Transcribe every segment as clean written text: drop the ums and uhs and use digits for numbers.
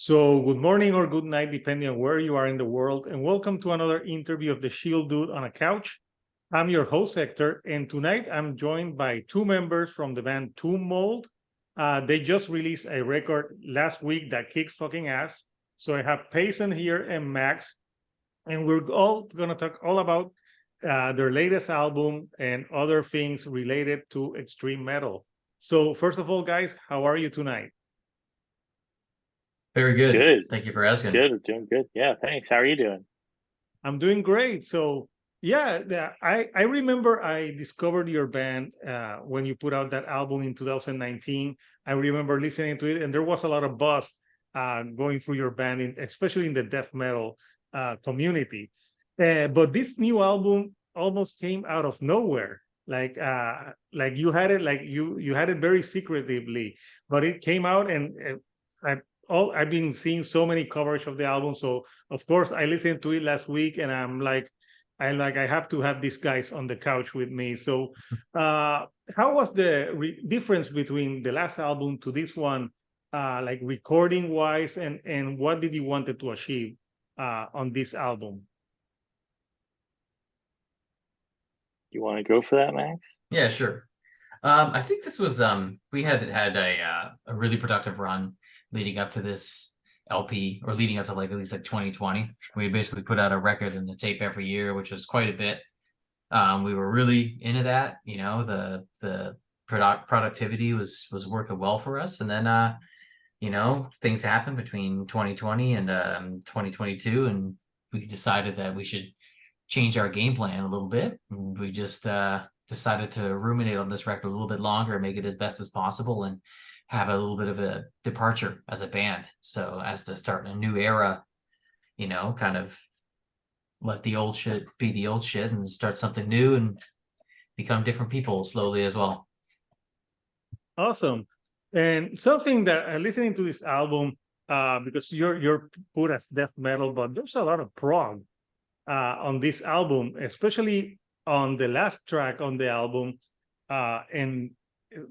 So, good morning or good night, depending on where you are in the world, and welcome to another interview of the Shield Dude on a Couch. I'm your host, Hector, and tonight I'm joined by two members from the band Tomb Mold. They just released a record last week that kicks fucking ass. So, I have Payson here and Max, and we're all going to talk all about their latest album and other things related to extreme metal. So, first of all, guys, how are you tonight? Very good. Good, Thank you for asking. good, doing good. Yeah, thanks. How are you doing? I'm doing great. So I remember I discovered your band when you put out that album in 2019. I remember listening to it, and there was a lot of buzz going through your band, especially in the death metal community. But this new album almost came out of nowhere. Like you had it, like you had it very secretively, but it came out, and I've been seeing so many coverage of the album. So of course, I listened to it last week, and I have to have these guys on the couch with me. So, how was the difference between the last album to this one, like recording wise, and what did you wanted to achieve on this album? You want to go for that, Max? Yeah, sure. I think this was we had had a really productive run leading up to this LP, or leading up to like at least like 2020. We basically put out a record and a tape every year, which was quite a bit. We were really into that. The productivity was working well for us, and then things happened between 2020 and 2022, and we decided that we should change our game plan a little bit. And we just decided to ruminate on this record a little bit longer and make it as best as possible, and have a little bit of a departure as a band. So as to start a new era, kind of let the old shit be the old shit and start something new and become different people slowly as well. Awesome. And something that listening to this album, because you're put as death metal, but there's a lot of prog on this album, especially on the last track on the album. And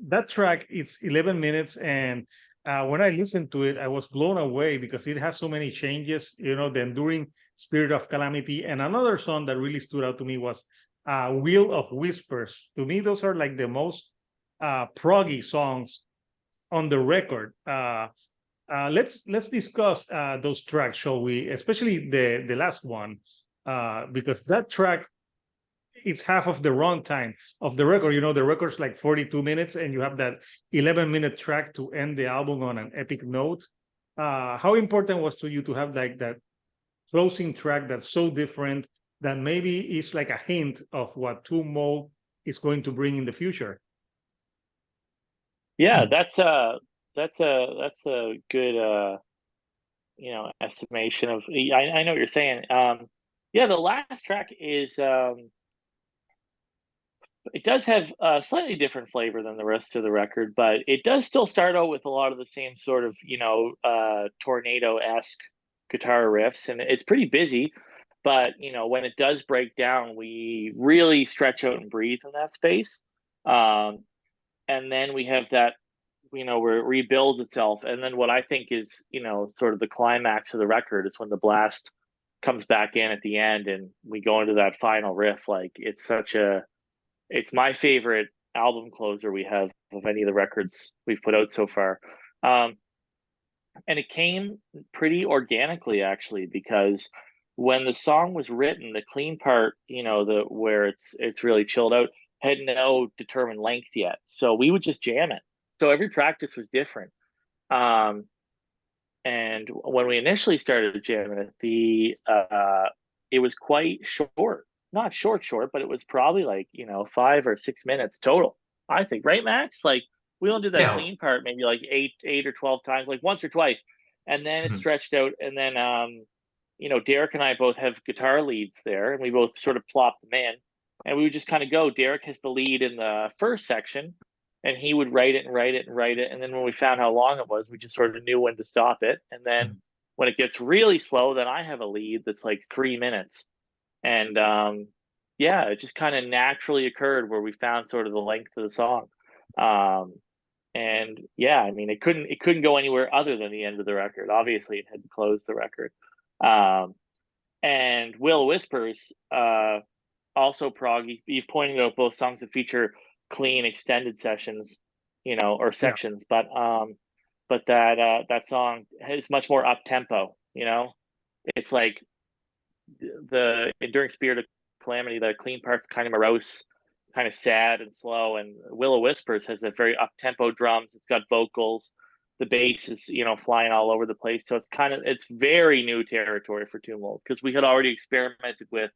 that track, it's 11 minutes. And when I listened to it, I was blown away because it has so many changes, the Enduring Spirit of Calamity. And another song that really stood out to me was Wheel of Whispers. To me, those are like the most proggy songs on the record. Let's discuss those tracks, shall we? Especially the last one, because that track, it's half of the runtime of the record. The record's like 42 minutes, and you have that 11-minute track to end the album on an epic note. How important was to you to have like that closing track that's so different, that maybe is like a hint of what Tomb Mold is going to bring in the future? Yeah, that's a good estimation of. I know what you're saying. Yeah, the last track is it does have a slightly different flavor than the rest of the record, but it does still start out with a lot of the same sort of tornado-esque guitar riffs, and it's pretty busy. But when it does break down, we really stretch out and breathe in that space. And then we have that, where it rebuilds itself. And then what I think is, sort of the climax of the record is when the blast comes back in at the end and we go into that final riff. Like it's my favorite album closer we have of any of the records we've put out so far. And it came pretty organically, actually, because when the song was written, the clean part, the where it's really chilled out, had no determined length yet. So we would just jam it. So every practice was different. And when we initially started jamming it, it was quite short. Not short, but it was probably like, 5 or 6 minutes total, I think. Right, Max? Like we only did that Yeah. clean part maybe like eight or 12 times, like once or twice. And then it Mhm. stretched out. And then Derek and I both have guitar leads there, and we both sort of plop them in, and we would just kind of go. Derek has the lead in the first section, and he would write it and write it and write it. And then when we found how long it was, we just sort of knew when to stop it. And then when it gets really slow, then I have a lead that's like 3 minutes. And yeah, it just kind of naturally occurred where we found sort of the length of the song. And yeah, I mean, it couldn't go anywhere other than the end of the record. Obviously, it had to close the record. And Will Whispers, also prog. You've pointed out both songs that feature clean extended sessions, or Yeah. sections, but that song is much more up tempo. It's like the Enduring Spirit of Calamity. The clean part's kind of morose, kind of sad and slow, and Will o' Whispers has a very up tempo drums. It's got vocals. The bass is flying all over the place. So it's very new territory for Tomb Mold, because we had already experimented with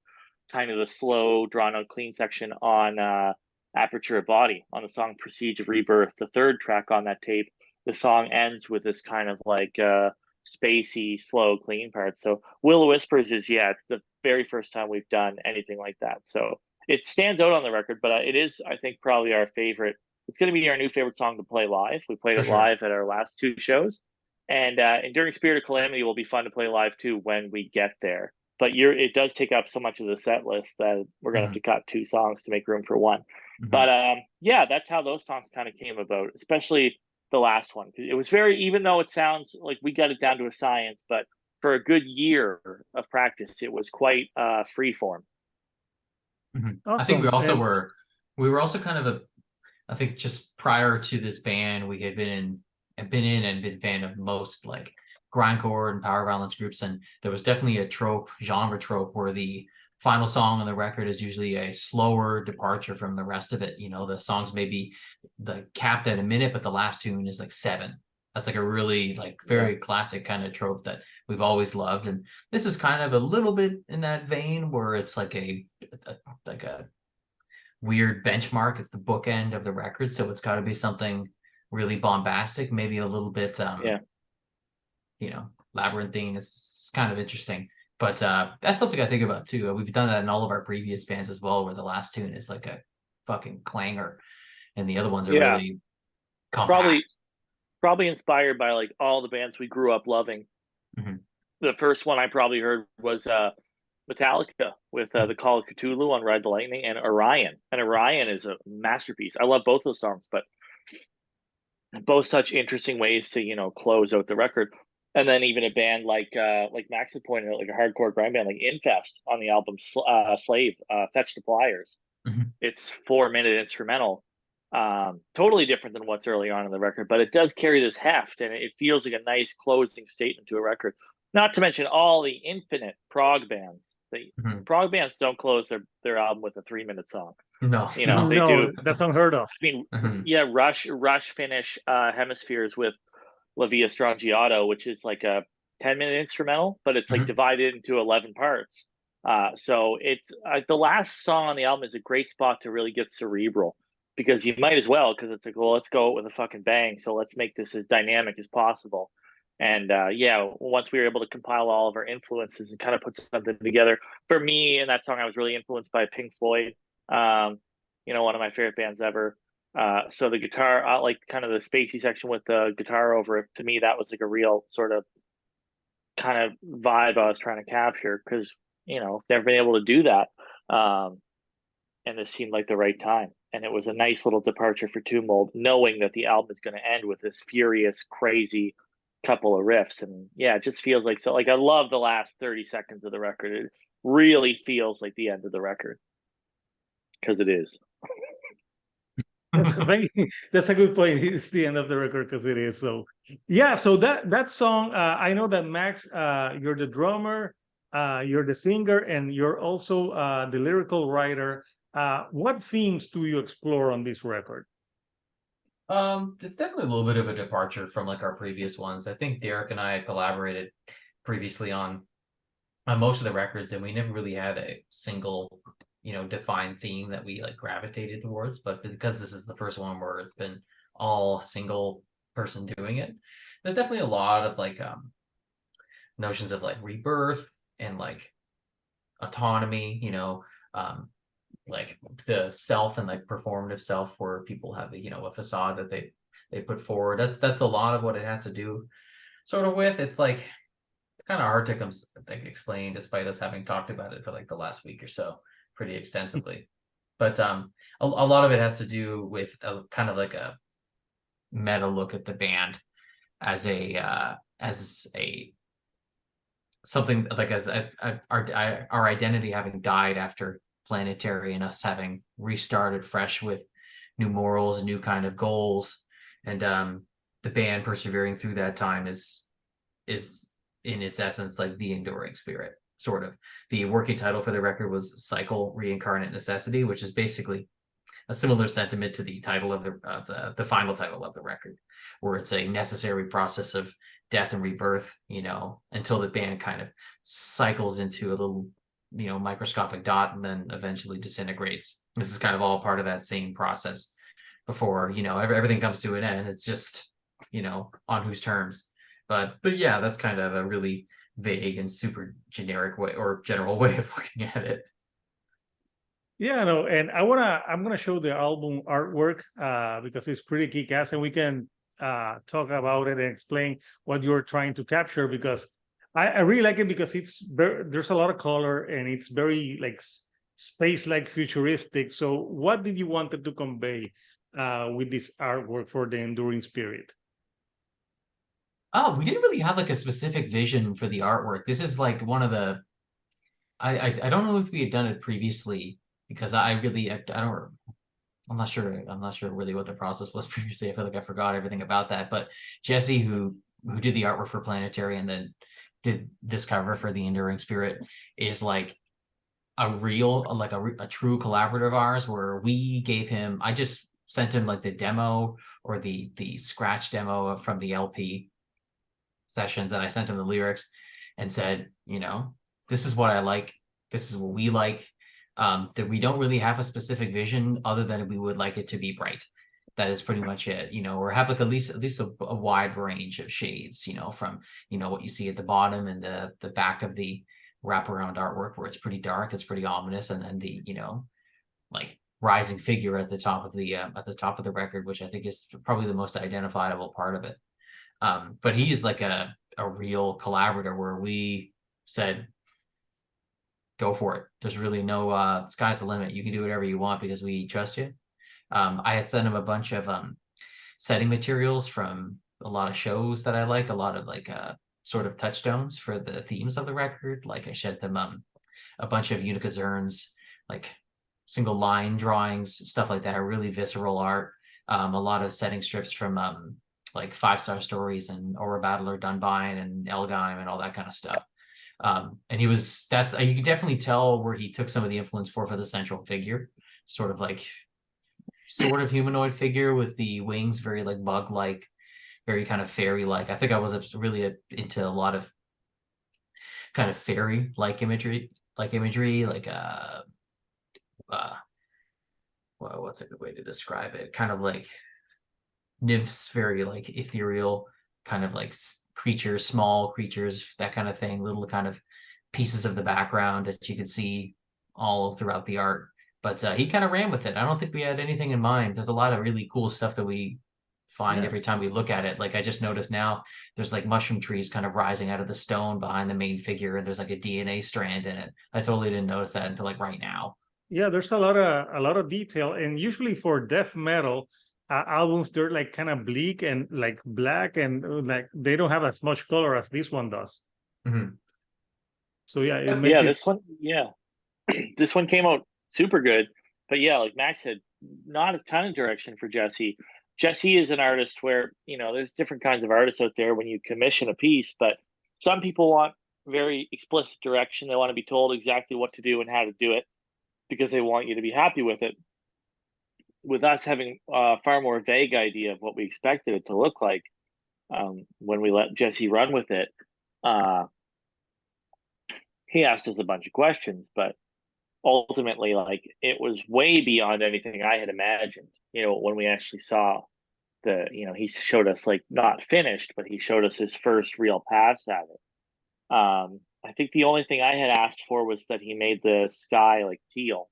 kind of the slow, drawn out, clean section on Aperture of Body, on the song Prestige of Rebirth, the third track on that tape. The song ends with this kind of like spacey, slow, clean part. So Will o' Whispers it's the very first time we've done anything like that. So it stands out on the record, but it is, I think, probably our favorite. It's going to be our new favorite song to play live. We played For it sure. live at our last two shows. And Enduring Spirit of Calamity will be fun to play live too when we get there. But it does take up so much of the set list that we're gonna have to cut two songs to make room for one. But yeah, that's how those songs kind of came about, especially the last one. It was even though it sounds like we got it down to a science, but for a good year of practice, it was quite free form. I think Awesome. we were also kind of I think just prior to this band, we had been fan of most like grindcore and power violence groups, and there was definitely a genre trope, where the final song on the record is usually a slower departure from the rest of it. The songs may be capped at a minute, but the last tune is like 7. That's like a really like very classic kind of trope that we've always loved, and this is kind of a little bit in that vein, where it's like a weird benchmark. It's the bookend of the record, so it's got to be something really bombastic, maybe a little bit labyrinthine. It's kind of interesting, but that's something I think about too. We've done that in all of our previous bands as well, where the last tune is like a fucking clanger and the other ones are really compact. Probably inspired by like all the bands we grew up loving. The first one I probably heard was Metallica with the Call of Cthulhu on Ride the Lightning, and Orion. And Orion is a masterpiece. I love both those songs, but both such interesting ways to close out the record. And then even a band like Max had pointed out, like a hardcore grind band like Infest on the album Slave, Fetch the Pliers. It's 4-minute instrumental, totally different than what's early on in the record, but it does carry this heft, and it feels like a nice closing statement to a record. Not to mention all the infinite prog bands. Prog bands don't close their album with a 3-minute song. No, they do. That's unheard of. I mean, Rush finish Hemispheres with La Via Strangiato, which is like a 10-minute instrumental, but it's like divided into 11 parts. So it's the last song on the album is a great spot to really get cerebral, because you might as well, because it's like, well, let's go with a fucking bang. So let's make this as dynamic as possible. And once we were able to compile all of our influences and kind of put something together, for me in that song, I was really influenced by Pink Floyd, one of my favorite bands ever. So the guitar, like kind of the spacey section with the guitar over it, to me, that was like a real sort of kind of vibe I was trying to capture, because, never been able to do that. And this seemed like the right time. And it was a nice little departure for Tomb Mold, knowing that the album is going to end with this furious, crazy couple of riffs. And yeah, it just feels like so. Like, I love the last 30 seconds of the record. It really feels like the end of the record, because it is. That's a good point. It's the end of the record, because it is. So yeah, so that song, I know that Max, you're the drummer, you're the singer, and you're also the lyrical writer. What themes do you explore on this record? It's definitely a little bit of a departure from like our previous ones. I think Derek and I had collaborated previously on most of the records, and we never really had a single defined theme that we like gravitated towards. But because this is the first one where it's been all single person doing it, there's definitely a lot of like notions of like rebirth and like autonomy, like the self and like performative self, where people have a facade that they put forward. That's a lot of what it has to do sort of with. It's like it's kind of hard to explain, despite us having talked about it for like the last week or so pretty extensively. But a lot of it has to do with a kind of like meta look at the band as a something like as our identity having died after Planetary, and us having restarted fresh with new morals and new kind of goals, and the band persevering through that time is in its essence like the enduring spirit. Sort of. The working title for the record was Cycle Reincarnate Necessity, which is basically a similar sentiment to the title of the final title of the record, where it's a necessary process of death and rebirth, until the band kind of cycles into a little, microscopic dot and then eventually disintegrates. This is kind of all part of that same process before, everything comes to an end. It's just, on whose terms. But yeah, that's kind of a really vague and super generic way or general way of looking at it. Yeah, no, and I'm gonna show the album artwork because it's pretty kick-ass, and we can talk about it and explain what you're trying to capture, because I really like it because there's a lot of color and it's very like space-like futuristic. So what did you wanted to convey with this artwork for the Enduring Spirit? Oh, we didn't really have like a specific vision for the artwork. This is like one of the I don't know if we had done it previously, because I don't, I'm not sure really what the process was previously. I feel like I forgot everything about that. But Jesse, who did the artwork for Planetary and then did this cover for the Enduring Spirit, is like a true collaborative of ours, where I just sent him like the demo or the scratch demo from the LP sessions, and I sent him the lyrics and said, this is what I like, this is what we like. That we don't really have a specific vision other than we would like it to be bright. That is pretty much it, or have like at least a wide range of shades, from what you see at the bottom and the back of the wraparound artwork, where it's pretty dark, it's pretty ominous, and then the like rising figure at the top of the record, which I think is probably the most identifiable part of it. But he is like a real collaborator, where we said, go for it. There's really no sky's the limit. You can do whatever you want because we trust you. I had sent him a bunch of setting materials from a lot of shows that I like, a lot of like sort of touchstones for the themes of the record. Like I sent them a bunch of Unica Zern's like single line drawings, stuff like that, really visceral art. A lot of setting strips from like 5 Star Stories and Aura Battler Dunbine and Elgheim and all that kind of stuff. And you can definitely tell where he took some of the influence for the central figure, sort of humanoid figure with the wings, very like bug-like, very kind of fairy-like. I think I was really into a lot of kind of fairy-like imagery, like well, what's a good way to describe it? Kind of like nymphs, very like ethereal, kind of like creatures, small creatures, that kind of thing, little kind of pieces of the background that you can see all throughout the art. But he kind of ran with it. I don't think we had anything in mind. There's a lot of really cool stuff that we find every time we look at it. Like I just noticed now there's like mushroom trees kind of rising out of the stone behind the main figure, and there's like a DNA strand in it. I totally didn't notice that until like right now. Yeah, there's a lot of detail, and usually for death metal albums, they're like kind of bleak and like black, and like they don't have as much color as this one does. Mm-hmm. So yeah, it makes this one came out super good. But yeah, like Max said, not a ton of direction for Jesse. Jesse is an artist where, there's different kinds of artists out there when you commission a piece, but some people want very explicit direction. They want to be told exactly what to do and how to do it because they want you to be happy with it. With us having a far more vague idea of what we expected it to look like, when we let Jesse run with it, he asked us a bunch of questions, but ultimately, like, it was way beyond anything I had imagined. When we actually saw he showed us, like, not finished, but he showed us his first real pass at it. I think the only thing I had asked for was that he made the sky like teal.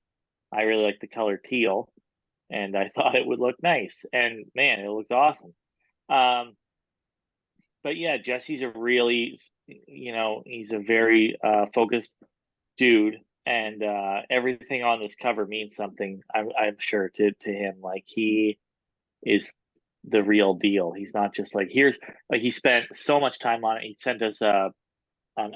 I really like the color teal, and I thought it would look nice. And man, it looks awesome. But yeah, Jesse's a really, he's a very focused dude, and everything on this cover means something. I'm sure to him. Like, he is the real deal. He's not just like, here's, like, he spent so much time on it. He sent us an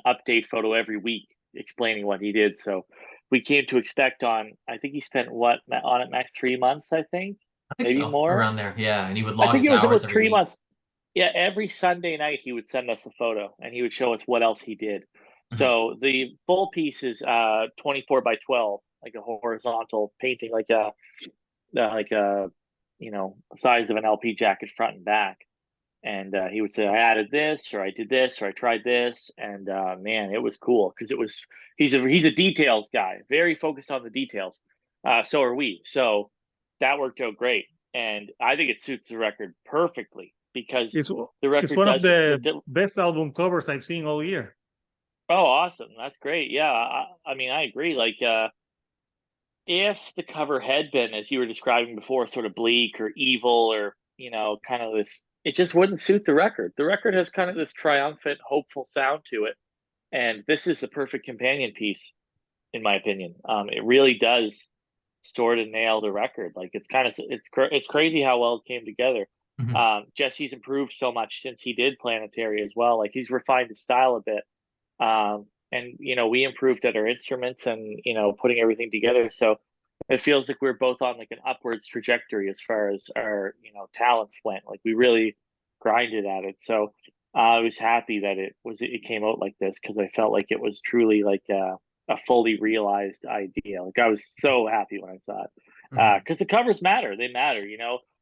update photo every week explaining what he did. So we came to expect on, I think he spent what on it, Max, 3 months, I think, I think maybe so, more. around there. Yeah, and he would I log think his it was hours about every three week. months. Yeah, every Sunday night he would send us a photo and he would show us what else he did. Mhm. So the full piece is 24 by 12, like a horizontal painting, like a size of an LP jacket front and back. And he would say, I added this, or I did this, or I tried this, and man, it was cool because he's a details guy, very focused on the details. So are we. So that worked out great, and I think it suits the record perfectly because It's the it's record one of does the best album covers I've seen all year. Oh, awesome, that's great. Yeah, I mean, I agree. Like, if the cover had been, as you were describing before, sort of bleak or evil, or kind of this, it just wouldn't suit the record. The record has kind of this triumphant, hopeful sound to it, and this is the perfect companion piece, in my opinion. It really does sort of nail the record. Like, it's crazy how well it came together. Mhm. Jesse's improved so much since he did Planetary as well. Like, he's refined his style a bit. And we improved at our instruments and putting everything together. So it feels like we're both on like an upwards trajectory as far as our talents went. Like, we really grinded at it. So I was happy that it came out like this, because I felt like it was truly like a fully realized idea. Like, I was so happy when I saw it, Mhm. because the covers matter. They matter.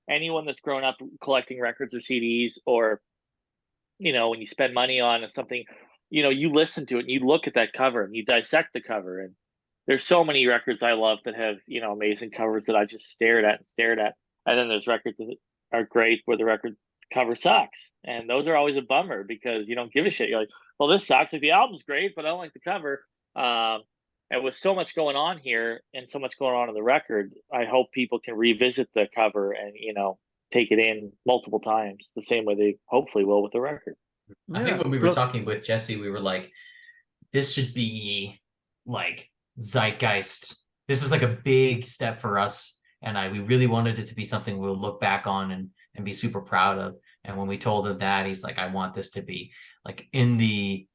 Anyone that's grown up collecting records or CDs, or when you spend money on something, you listen to it and you look at that cover and you dissect the cover. And there's so many records I love that have, amazing covers that I just stared at and stared at. And then there's records that are great where the record cover sucks. And those are always a bummer because you don't give a shit. You're like, well, this sucks. Like, the album's great, but I don't like the cover. And with so much going on here and so much going on in the record, I hope people can revisit the cover and, take it in multiple times, the same way they hopefully will with the record. I think Yeah. when we were Plus, talking with Jesse, we were like, this should be like zeitgeist. This is like a big step for us. And we really wanted it to be something we'll look back on and be super proud of. And when we told him that, he's like, I want this to be like in the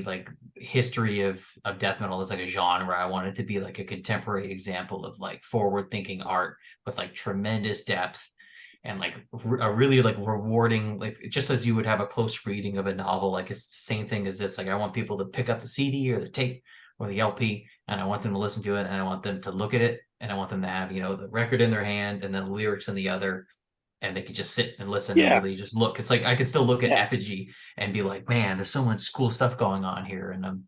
like history of death metal as like a genre. I want it to be like a contemporary example of like forward thinking art with like tremendous depth and like a really like rewarding, like just as you would have a close reading of a novel, like it's the same thing as this. Like, I want people to pick up the CD or the tape or the LP, and I want them to listen to it, and I want them to look at it, and I want them to have the record in their hand and then the lyrics in the other, and they could just sit and listen and Yeah, really just look. It's like I could still look at yeah, Effigy and be like, man, there's so much cool stuff going on here, and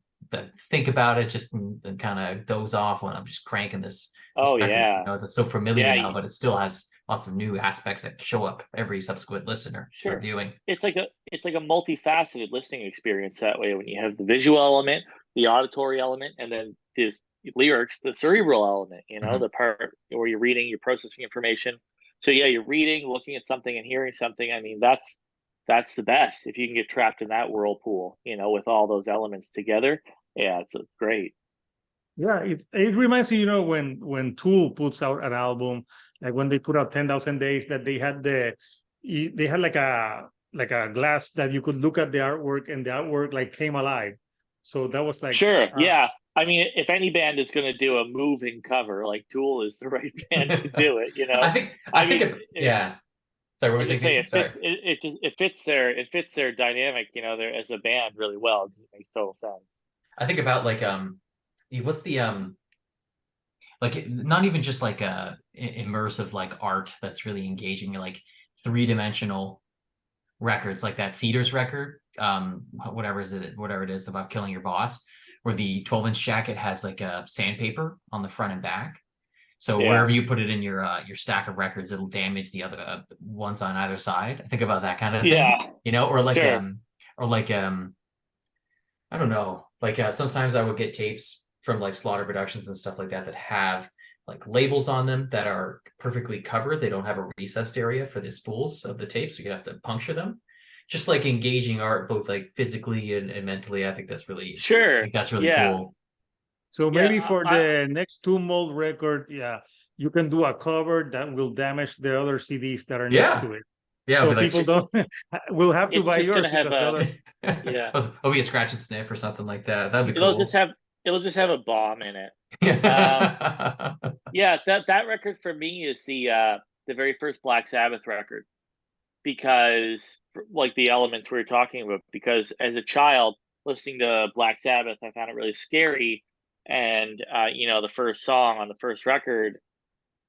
think about it just and kind of doze off when I'm just cranking this oh record, yeah, that's so familiar yeah. now, but it still has lots of new aspects that show up every subsequent listener or Sure. viewing. It's like a multifaceted listening experience that way, when you have the visual element, the auditory element, and then this lyrics, the cerebral element, Mhm. the part where you're reading, you're processing information. So yeah, you're reading, looking at something and hearing something. I mean, that's the best. If you can get trapped in that whirlpool, with all those elements together, yeah, it's great. yeah, it reminds me, when Tool puts out an album, like when they put out 10,000 Days, that they had like a glass that you could look at the artwork, and the artwork like came alive. So that was like, Sure, yeah. I mean, if any band is going to do a moving cover, like Tool is the right band to do it. I think I mean, yeah. Sorry, what I was was you gonna say saying? it Sorry. fits. It fits their dynamic. There as a band really well, because it makes total sense. I think about like what's the like not even just like immersive like art that's really engaging, like three-dimensional records, like that Feeders record, whatever it is about killing your boss, where the 12-inch jacket has like a sandpaper on the front and back. So Yeah, wherever you put it in your stack of records, it'll damage the other ones on either side. I think about that kind of thing, yeah, sure. or like I don't know, like sometimes I would get tapes from like Slaughter Productions and stuff like that that have like labels on them that are perfectly covered. They don't have a recessed area for the spools of the tape, so you have to puncture them. Just like engaging art, both like physically and mentally. I Sure. think that's really Yeah, cool. so yeah. maybe for the next Two Mold record, yeah, you can do a cover that will damage the other CDs that are Yeah. next to it. Yeah, So it'll be people like, don't will have to It's buy just yours gonna have because the other. yeah. It'll be a scratch and sniff or something like that. That'd be It'll cool. just have a bomb in it. Yeah. Yeah, that record for me is the very first Black Sabbath record because like the elements we were talking about. Because as a child listening to Black Sabbath, I found it really scary, and the first song on the first record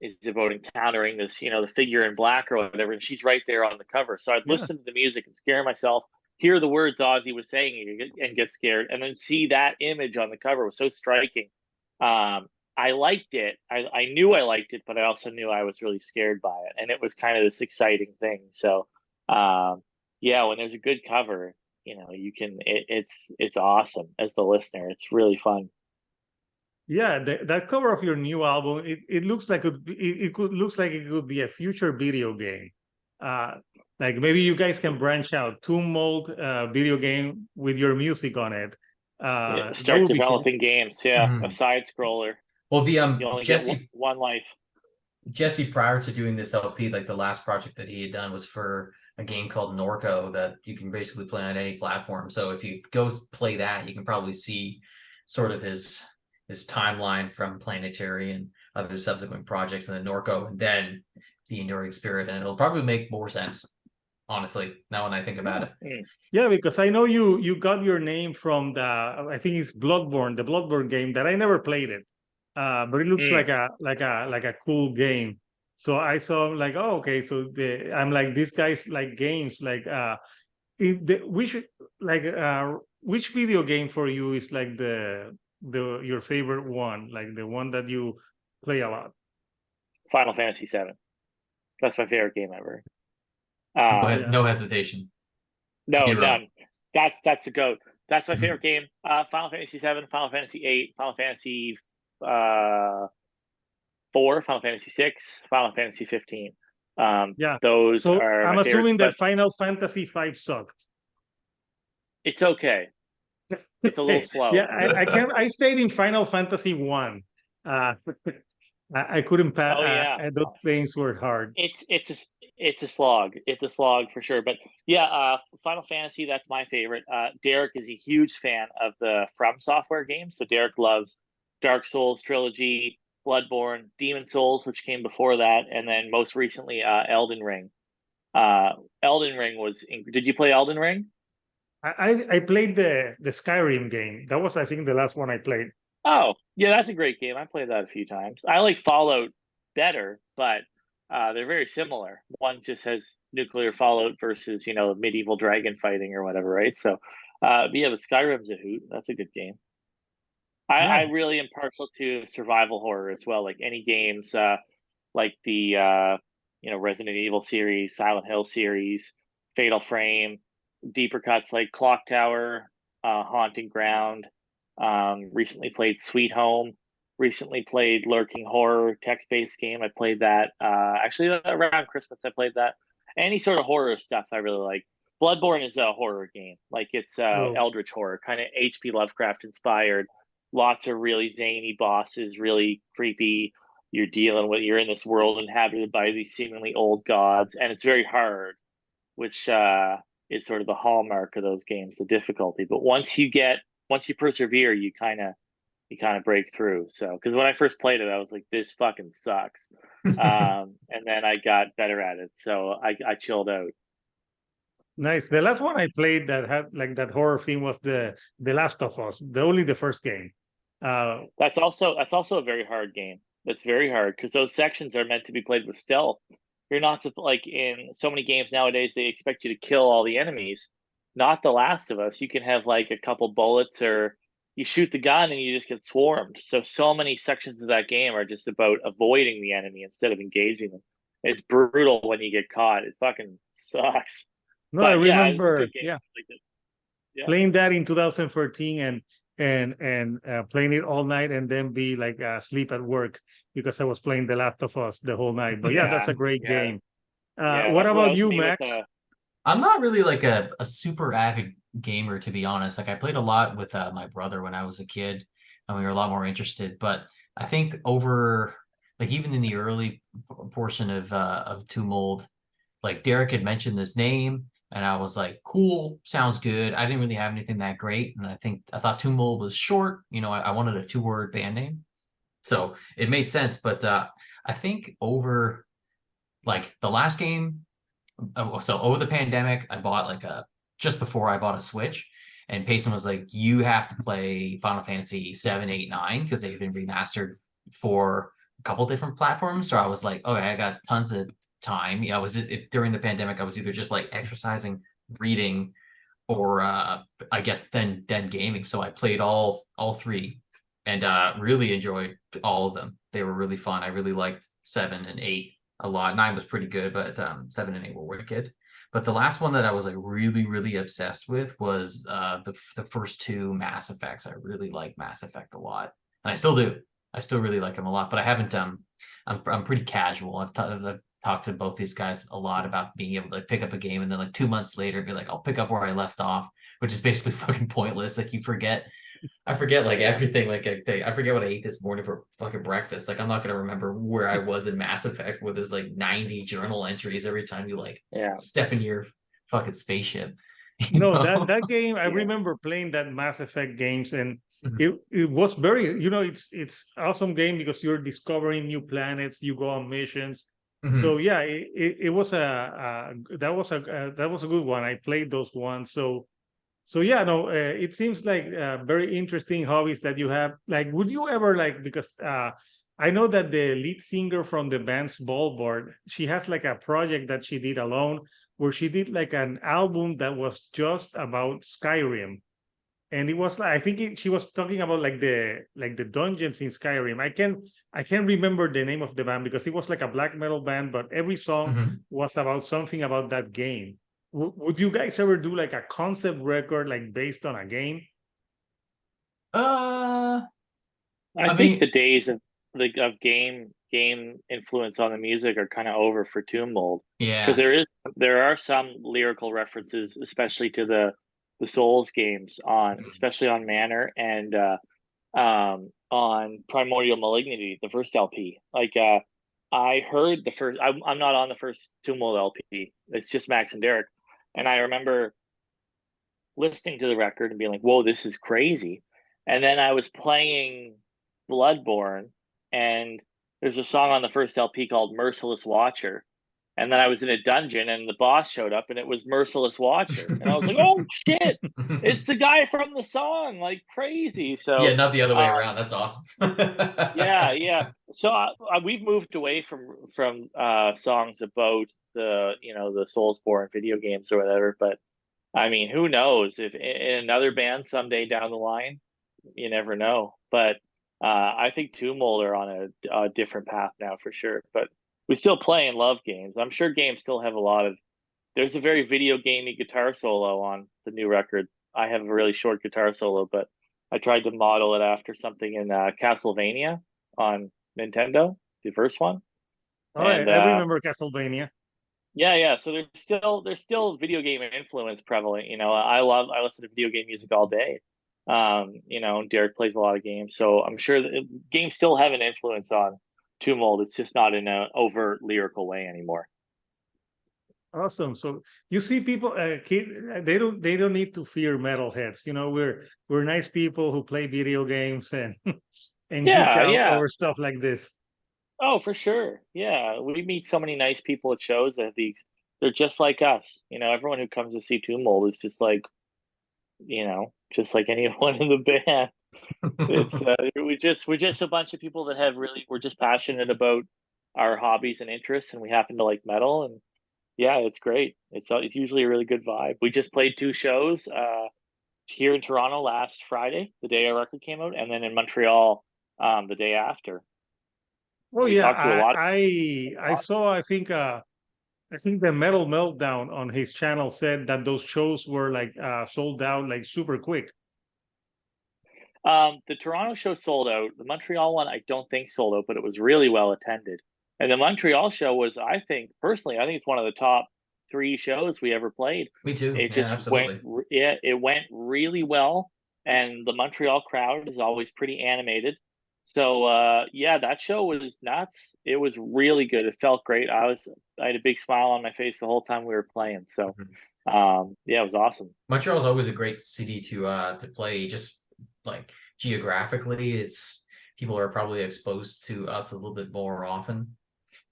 is about encountering this, the figure in black or whatever, and she's right there on the cover. So I'd Yeah. listen to the music and scare myself, hear the words Ozzy was saying, and get scared, and then see that image on the cover was so striking. I liked it. I knew I liked it, but I also knew I was really scared by it, and it was kind of this exciting thing. So, yeah, when there's a good cover, you can. It's awesome as the listener. It's really fun. Yeah, that cover of your new album, it looks like looks like it could be a future video game. Like maybe you guys can branch out, Tomb Mold video game with your music on it. Yeah, That start would be cool. developing games. Yeah, a Mhm. side scroller. Well, the You only get Jesse one life. Jesse, prior to doing this LP, like the last project that he had done was for a game called Norco that you can basically play on any platform. So if you go play that, you can probably see sort of his timeline from Planetary and other subsequent projects, and then Norco, and then the Enduring Spirit, and it'll probably make more sense, honestly, now when I think about it. Yeah, because I know you got your name from I think it's Bloodborne, the Bloodborne game that I never played it. But it looks like a cool game. So I saw like, oh, okay. So I'm like, these guys like games. Like, which video game for you is like the your favorite one, like the one that you play a lot? Final Fantasy VII. That's my favorite game ever. Yeah. No hesitation. No, Zero. none. That's the goat. That's my favorite game. Final Fantasy VII, Final Fantasy VIII, Final Fantasy 4, Final Fantasy 6, Final Fantasy 15. Yeah. Those So are I'm my favorites, assuming that but Final Fantasy V sucked. it's okay. It's a little slow. Yeah, I stayed in Final Fantasy 1. I couldn't pass. Oh yeah, Those things were hard. it's a slog. It's a slog for sure. But yeah, Final Fantasy, that's my favorite. Derek is a huge fan of the From Software games. So Derek loves Dark Souls trilogy, Bloodborne, Demon Souls, which came before that, and then most recently Elden Ring. Elden Ring did you play Elden Ring? I played the Skyrim game. That was, I think, the last one I played. Oh, yeah, that's a great game. I played that a few times. I like Fallout better, but they're very similar. One just has nuclear Fallout versus, medieval dragon fighting or whatever, right? So, but yeah, the Skyrim's a hoot. That's a good game. I Nice. really am partial to survival horror as well. Like any games, like the Resident Evil series, Silent Hill series, Fatal Frame, deeper cuts like Clock Tower, Haunting Ground. Recently played Sweet Home. Recently played Lurking Horror, text-based game. I played that actually around Christmas. I played that. Any sort of horror stuff I really like. Bloodborne is a horror game. Like it's Oh, eldritch horror, kind of H.P. Lovecraft inspired. Lots of really zany bosses, really creepy. You're in this world inhabited by these seemingly old gods, and it's very hard, which is sort of the hallmark of those games, the difficulty. But once you persevere, you kind of break through. So, because when I first played it, I was like, this fucking sucks. And then I got better at it. So I chilled out. nice. The last one I played that had like that horror theme was the Last of Us. Only the first game. That's also a very hard game. That's very hard because those sections are meant to be played with stealth. You're not like in so many games nowadays, they expect you to kill all the enemies. Not The Last of Us. You can have like a couple bullets or you shoot the gun and you just get swarmed. So many sections of that game are just about avoiding the enemy instead of engaging them. It's brutal when you get caught. It fucking sucks. no, I But yeah, it's a remember. good game. Yeah, Like it. Yeah. playing that in 2013 and playing it all night and then be like asleep at work because I was playing The Last of Us the whole night. But yeah, that's Yeah. a great Yeah. game. Yeah. What That's what about else you, me with Max? I'm not really like a super avid gamer, to be honest. Like I played a lot with my brother when I was a kid, and we were a lot more interested. But I think over like even in the early portion of Two Mold, like Derek had mentioned this name, and I was like, cool, sounds good. I didn't really have anything that great, and I thought Two Mold was short. I wanted a 2-word band name, so it made sense. But I think over like the last game, so over the pandemic, I bought just before I bought a Switch, and Payson was like, "You have to play Final Fantasy 7, 8, 9 because they've been remastered for a couple different platforms." So I was like, "Okay, I got tons of time." I was during the pandemic, I was either just like exercising, reading, or I guess then gaming. So I played all three, and really enjoyed all of them. They were really fun. I really liked 7 and 8 a lot. 9 was pretty good, but 7 and 8 were wicked. But the last one that I was like really, really obsessed with was the first two Mass Effects. I really like Mass Effect a lot, and I still do. I still really like them a lot, but I haven't. I'm pretty casual. I've talked to both these guys a lot about being able to pick up a game and then like 2 months later be like, I'll pick up where I left off, which is basically fucking pointless. Like I forget like everything. Like I forget what I ate this morning for fucking breakfast. Like I'm not gonna remember where I was in Mass Effect, where there's like 90 journal entries every time you like step in your fucking spaceship. No, that game, I remember playing that Mass Effect games, and it was very, it's awesome game because you're discovering new planets, you go on missions. So yeah, it was that was a good one. I played those ones. So yeah, no, it seems like very interesting hobbies that you have. Like, would you ever like, because I know that the lead singer from the band's Ballboard, she has like a project that she did alone, where she did like an album that was just about Skyrim, and it was like, I think she was talking about like the dungeons in Skyrim. I can't remember the name of the band because it was like a black metal band, but every song was about something about that game. Would you guys ever do like a concept record like based on a game? I I think the mean, days of game influence on the music are kind of over for Tomb Mold, because yeah. there are some lyrical references, especially to the Souls games on, especially on Manor and on Primordial Malignity, the first LP. I heard the first. I'm not on the first Tomb Mold LP. It's just Max and Derek, and I remember listening to the record and being like, "Whoa, this is crazy." And then I was playing Bloodborne, and there's a song on the first LP called "Merciless Watcher." And then I was in a dungeon, and the boss showed up, and it was Merciless Watcher, and I was like, "Oh shit, it's the guy from the song!" Like crazy. Yeah, So, not the other way around. That's awesome. yeah, yeah. So we've moved away from songs about the Soulsborne video games or whatever, but I mean, who knows if in another band someday down the line, you never know. But I think Tumult are on a different path now for sure. But we still play and love games. I'm sure games still have a lot of. There's a very video gamey guitar solo on the new record. I have a really short guitar solo, but I tried to model it after something in Castlevania on Nintendo, the first one, Oh, and I remember Castlevania. yeah, yeah. So there's still video game influence prevalent. I listen to video game music all day. Derek plays a lot of games, so I'm sure that games still have an influence on Tumult. It's just not in an overt lyrical way anymore. Awesome. So you see people, they don't need to fear metalheads. We're nice people who play video games and and geek Yeah, out yeah. over stuff like this. Oh, for sure. Yeah, we meet so many nice people at shows that they're just like us. Everyone who comes to see Tumult is just like anyone in the band. It's we're just a bunch of people that we're just passionate about our hobbies and interests, and we happen to like metal, and yeah, it's great. It's usually a really good vibe. We just played two shows here in Toronto last Friday, the day our record came out, and then in Montreal the day after. Oh We yeah, talked to a I lot. I I saw. I think the Metal Meltdown on his channel said that those shows were like sold out like super quick. The Toronto show sold out. The Montreal one, I don't think sold out, but it was really well attended. And the Montreal show was, I think, personally, I think it's one of the top three shows we ever played. Me too. It Yeah, just went, absolutely. yeah, it went really well. And the Montreal crowd is always pretty animated. So yeah, that show was nuts. It was really good. It felt great. I had a big smile on my face the whole time we were playing. So Mhm. yeah, it was awesome. Montreal's always a great city to play. Just like geographically, it's people are probably exposed to us a little bit more often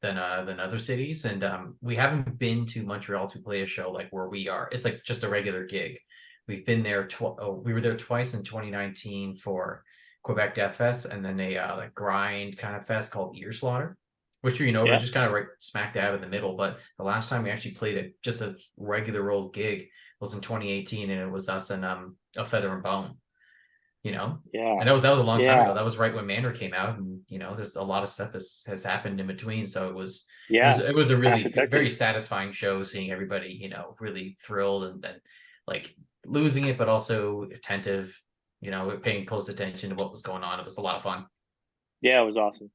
than other cities, and we haven't been to Montreal to play a show like where we are. It's like just a regular gig. We've been there. We were there twice in 2019 for Quebec Death Fest, and then a like grind kind of fest called Ear Slaughter, which we're Yeah, just kind of right smack dab in the middle. But the last time we actually played just a regular old gig was in 2018, and it was us and a Feather and Bone, you know. yeah, And that was a long time yeah, ago. That was right when Manor came out, and there's a lot of stuff has happened in between. So yeah. it was a Half really a decade. very satisfying show, seeing everybody really thrilled and like losing it, but also attentive, paying close attention to what was going on. It was a lot of fun. Yeah, it was awesome.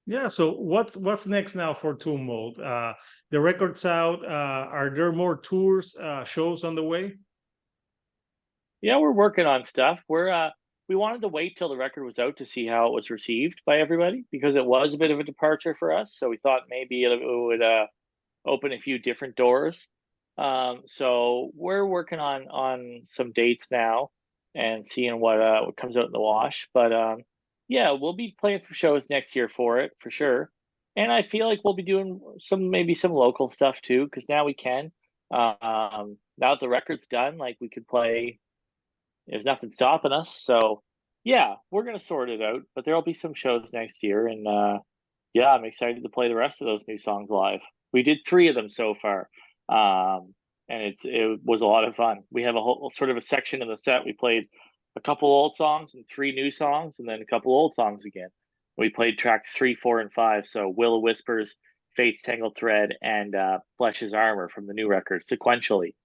Yeah. So what's next now for Tumult? The record's out. Are there more tours, shows on the way? Yeah, we're working on stuff. We wanted to wait till the record was out to see how it was received by everybody because it was a bit of a departure for us. So we thought maybe it would open a few different doors. So we're working on some dates now and seeing what comes out in the wash. But yeah, we'll be playing some shows next year for it for sure. And I feel like we'll be doing maybe some local stuff too because now we can. Now that the record's done, like we could play. There's nothing stopping us. So yeah, we're gonna sort it out. But there'll be some shows next year, and yeah, I'm excited to play the rest of those new songs live. We did 3 of them so far, and it was a lot of fun. We have a whole sort of a section in the set. We played a couple old songs and 3 new songs, and then a couple old songs again. We played tracks 3, 4, and 5. So Will o' Whispers, Fate's Tangled Thread, and Flesh's Armor from the new record sequentially.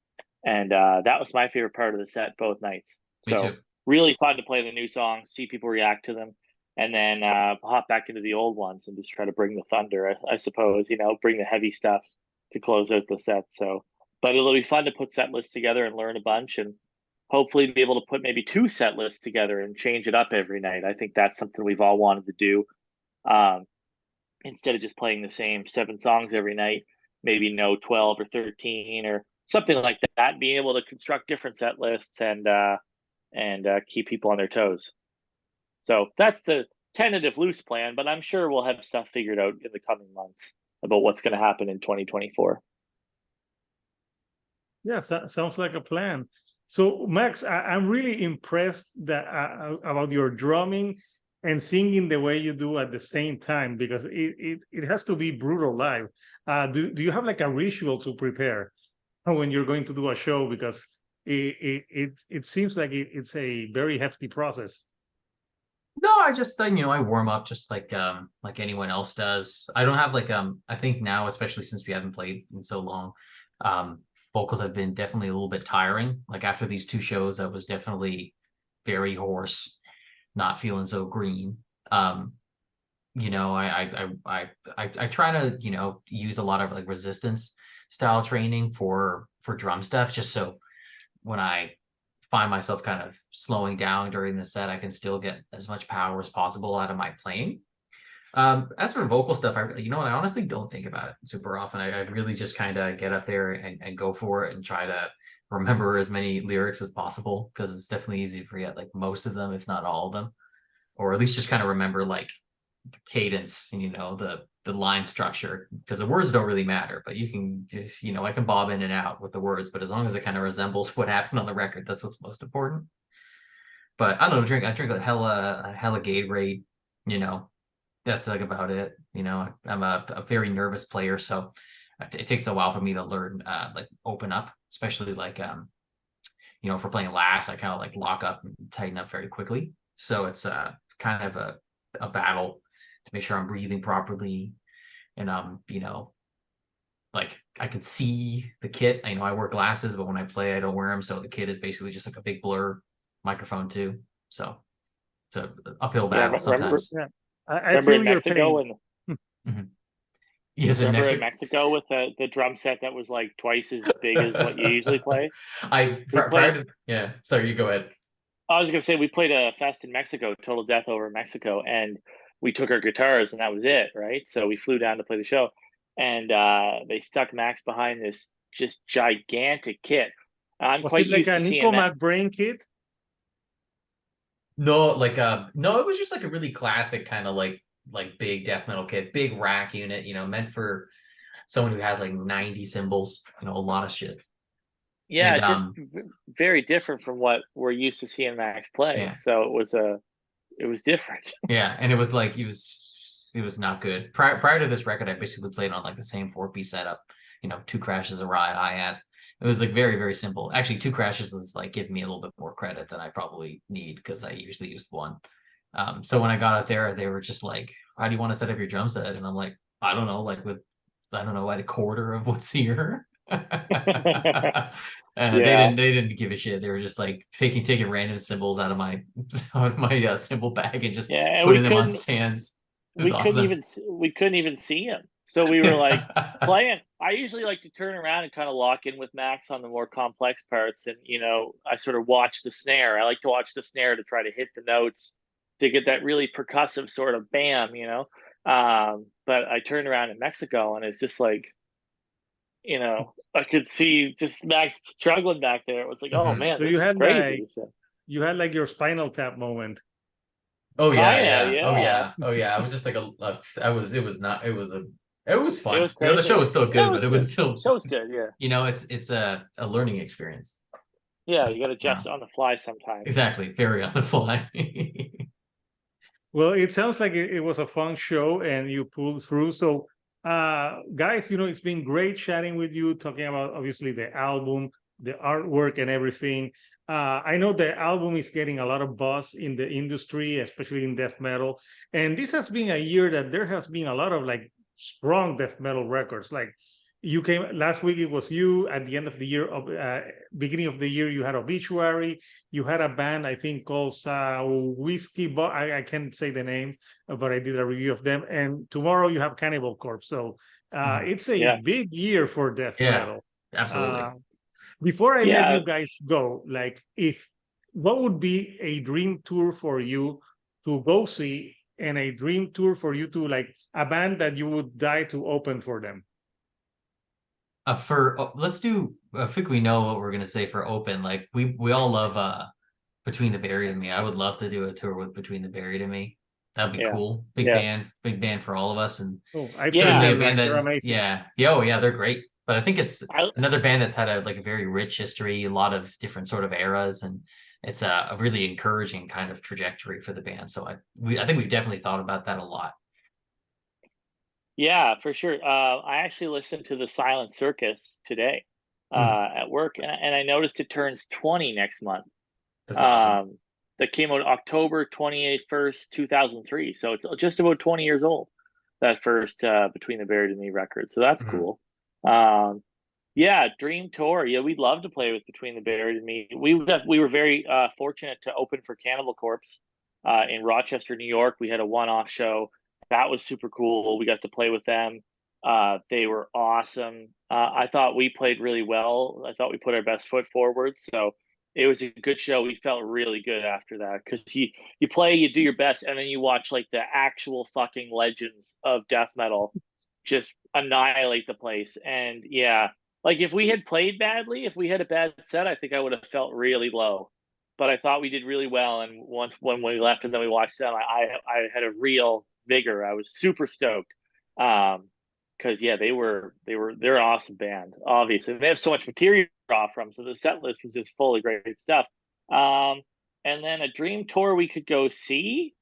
And that was my favorite part of the set both nights. Me So too. really fun to play the new songs, see people react to them, and then hop back into the old ones and just try to bring the thunder, I suppose, bring the heavy stuff to close out the set. So, but it'll be fun to put set lists together and learn a bunch and hopefully be able to put maybe 2 set lists together and change it up every night. I think that's something we've all wanted to do. Um, Instead of just playing the same 7 songs every night, maybe 12 or 13 or something like that, being able to construct different set lists and keep people on their toes. So that's the tentative loose plan, but I'm sure we'll have stuff figured out in the coming months about what's going to happen in 2024. Yes, that sounds like a plan. So, Max, I'm really impressed about your drumming and singing the way you do at the same time because it has to be brutal live. Do you have like a ritual to prepare when you're going to do a show? Because it seems like it's a very hefty process. No, I just I warm up just like anyone else does. I don't have I think now, especially since we haven't played in so long, vocals have been definitely a little bit tiring. Like after these 2 shows, I was definitely very hoarse, not feeling so green. I try to use a lot of like resistance style training for drum stuff, just so when I find myself kind of slowing down during the set, I can still get as much power as possible out of my playing. As for vocal stuff, I honestly don't think about it super often. I really just kind of get up there and go for it and try to remember as many lyrics as possible because it's definitely easy to forget like most of them, if not all of them, or at least just kind of remember like the cadence and the line structure because the words don't really matter, but you can just, I can bob in and out with the words, but as long as it kind of resembles what happened on the record, that's what's most important. But I don't know, I drink a hella Gatorade, that's like about it. I'm a very nervous player, so it takes a while for me to learn like open up, especially like if we're playing last, I kind of like lock up and tighten up very quickly. So it's kind of a battle to make sure I'm breathing properly and like I can see the kit. I wear glasses, but when I play, I don't wear them. So the kit is basically just like a big blur microphone too. So it's a uphill Yeah, battle sometimes. Yeah, I remember feel in your Mexico pain. and Mhm. Yes, in remember in Mexico. Mexico with the drum set that was like twice as big as what you usually play. I We prior played to, yeah. Sorry, you go ahead. I was gonna say we played a fest in Mexico, Total Death over in Mexico, and we took our guitars and that was it, right? So we flew down to play the show, and they stuck Max behind this just gigantic kit. I'm Was quite it like used a to Nico seeing that. McBrain kit? No, like no, it was just like a really classic kind of like big death metal kit, big rack unit, meant for someone who has like 90 cymbals, a lot of shit. Yeah, And just very different from what we're used to seeing Max play. yeah. So it was different. Yeah, and it was like it was not good. Prior to this record, I basically played on like the same 4-piece setup, two crashes, a ride, hi-hats. It was like very, very simple. Actually, two crashes is like giving me a little bit more credit than I probably need because I usually used one. So when I got out there, they were just like, "How do you want to set up your drum set?" And I'm like, "I don't know, like I don't know, at a quarter of what's here." Yeah. They didn't give a shit. They were just like taking random symbols out of my symbol bag and just Yeah, and putting them on stands. It was awesome. we couldn't even see him. So we were like playing. I usually like to turn around and kind of lock in with Max on the more complex parts, and I sort of watch the snare. I like to watch the snare to try to hit the notes to get that really percussive sort of bam. But I turned around in Mexico and it's just like, I could see just Max struggling back there. It was like, oh man, So this is crazy. So you had like your Spinal Tap moment. Oh yeah, kinda, yeah. Oh yeah. yeah. Oh yeah. I was just like it was not it was It fun. was The crazy. show was still Yeah, it good, but was it good. was still Show was good, yeah. it's a learning experience. Yeah, you gotta Yeah. adjust on the fly sometimes. Exactly. Very on the fly. Well, it sounds like it was a fun show and you pulled through. So, guys, it's been great chatting with you, talking about obviously the album, the artwork, and everything. I know the album is getting a lot of buzz in the industry, especially in death metal. And this has been a year that there has been a lot of like strong death metal records. Like you came last week, it was you. At the end of the year, beginning of the year, you had Obituary. You had a band, I think, called Whiskey. I can't say the name, but I did a review of them. And tomorrow you have Cannibal Corpse. So it's a Yeah. big year for death Yeah, metal. absolutely. Before I let Yeah. you guys go, like, what would be a dream tour for you to go see, and a dream tour for you to like a band that you would die to open for them? Let's do I think we know what we're gonna say for open. Like we all love Between the Buried and Me. I would love to do a tour with Between the Buried and Me. That'd be Yeah. cool. Yeah. Big band for all of us. And Oh, I've seen certainly Yeah. a them. band Like they're that amazing. oh yeah, they're great. But I think it's I another band that's had a very rich history, a lot of different sort of eras, and it's a really encouraging kind of trajectory for the band. So I think we've definitely thought about that a lot. Yeah, for sure. I actually listened to the Silent Circus today at work, and I noticed it turns 20 next month. That's awesome. That came out October 21st, 2003. So it's just about 20 years old. That first Between the Buried and Me record. So that's Mhm. cool. Yeah, Dream Tour. Yeah, we'd love to play with Between the Buried and Me. We were very fortunate to open for Cannibal Corpse in Rochester, New York. We had a one-off show. That was super cool. We got to play with them. They were awesome. I thought we played really well. I thought we put our best foot forward. So it was a good show. We felt really good after that because you play, you do your best, and then you watch like the actual fucking legends of death metal just annihilate the place. And yeah, like if we had played badly, if we had a bad set, I think I would have felt really low. But I thought we did really well. And once when we left and then we watched them, I had a real vigor. I was super stoked. Because yeah, they're an awesome band. Obviously, they have so much material to draw from. So the set list was just full of great stuff. And then a dream tour we could go see.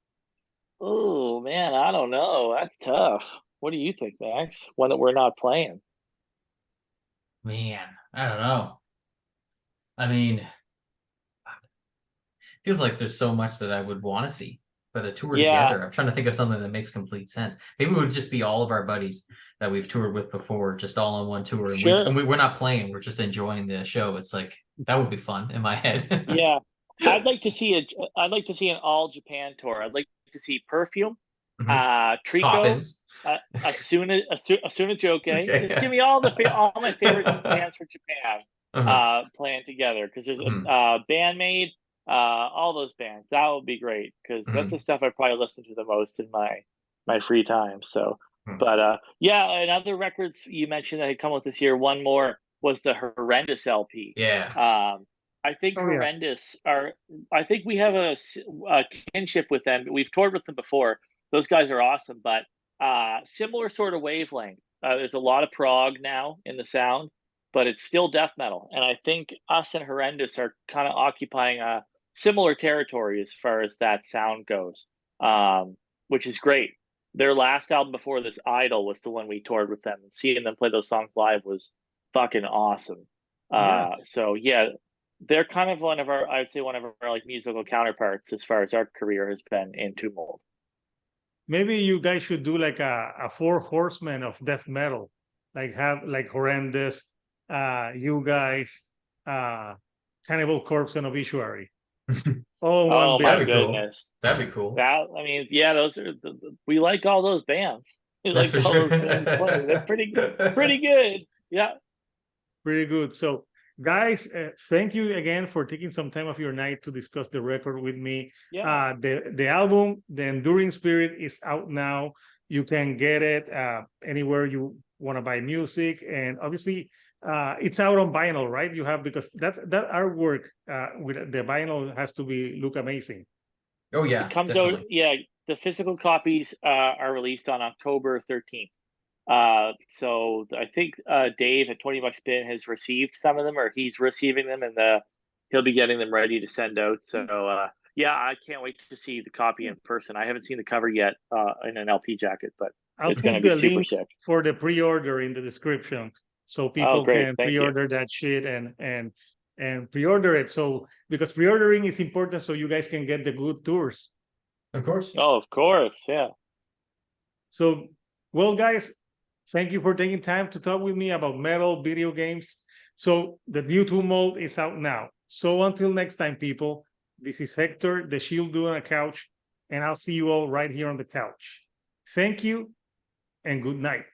Oh man, I don't know. That's tough. What do you think, Max? One that we're not playing. Man, I don't know. I mean, feels like there's so much that I would want to see, but a tour Yeah, together. I'm trying to think of something that makes complete sense. Maybe it would just be all of our buddies that we've toured with before, just all on one tour, and sure. we're not playing. We're just enjoying the show. It's like that would be fun in my head. Yeah, I'd like to see an all Japan tour. I'd like to see Perfume, Mhm. Trico, Coffins. Asuna Joke. Just give Okay. me all my favorite bands from Japan Uh-huh. playing together because there's Mhm. a Bandmade, all those bands. That would be great because that's the stuff I probably listen to the most in my free time. So, Hmm. but yeah, and other records you mentioned that had come out this year. One more was the Horrendous LP. Yeah. I think Oh, yeah. Horrendous are. I think we have a kinship with them. We've toured with them before. Those guys are awesome, but similar sort of wavelength. There's a lot of prog now in the sound, but it's still death metal. And I think us and Horrendous are kind of occupying a similar territory as far as that sound goes, which is great. Their last album before this, Idol, was the one we toured with them. And seeing them play those songs live was fucking awesome. Yeah. So yeah, they're kind of one of our, I would say, one of our like musical counterparts as far as our career has been in Tumult. Maybe you guys should do like a four horsemen of death metal, like have like Horrendous, you guys, uh, Cannibal Corpse, and Obituary. All in one Oh my bill. That'd be cool. goodness. That'd be cool. That, I mean, yeah, those are we like all those bands. We That's like for all sure. those bands playing. They're pretty good. Yeah. Pretty good. So, guys, thank you again for taking some time of your night to discuss the record with me. Yeah. The album, The Enduring Spirit, is out now. You can get it anywhere you want to buy music, and obviously, it's out on vinyl, right? You have because that artwork with the vinyl has to be look amazing. Oh It yeah, comes out, definitely. yeah, the physical copies are released on October 13th. So I think Dave at 20 Bucks Spin has received some of them, or he's receiving them, and he'll be getting them ready to send out. So yeah, I can't wait to see the copy in person. I haven't seen the cover yet in an LP jacket, but I'll it's going to put be the super link sick. for the pre-order in the description so Oh, people great. can Thank you. pre-order that shit and pre-order it. So because pre-ordering is important so you guys can get the good tours. Of course. Oh, of course. Yeah. So, well, guys, thank you for taking time to talk with me about metal, video games. So the new Tumult is out now. So until next time, people, this is Hector, the Shield Dude on a couch, and I'll see you all right here on the couch. Thank you and good night.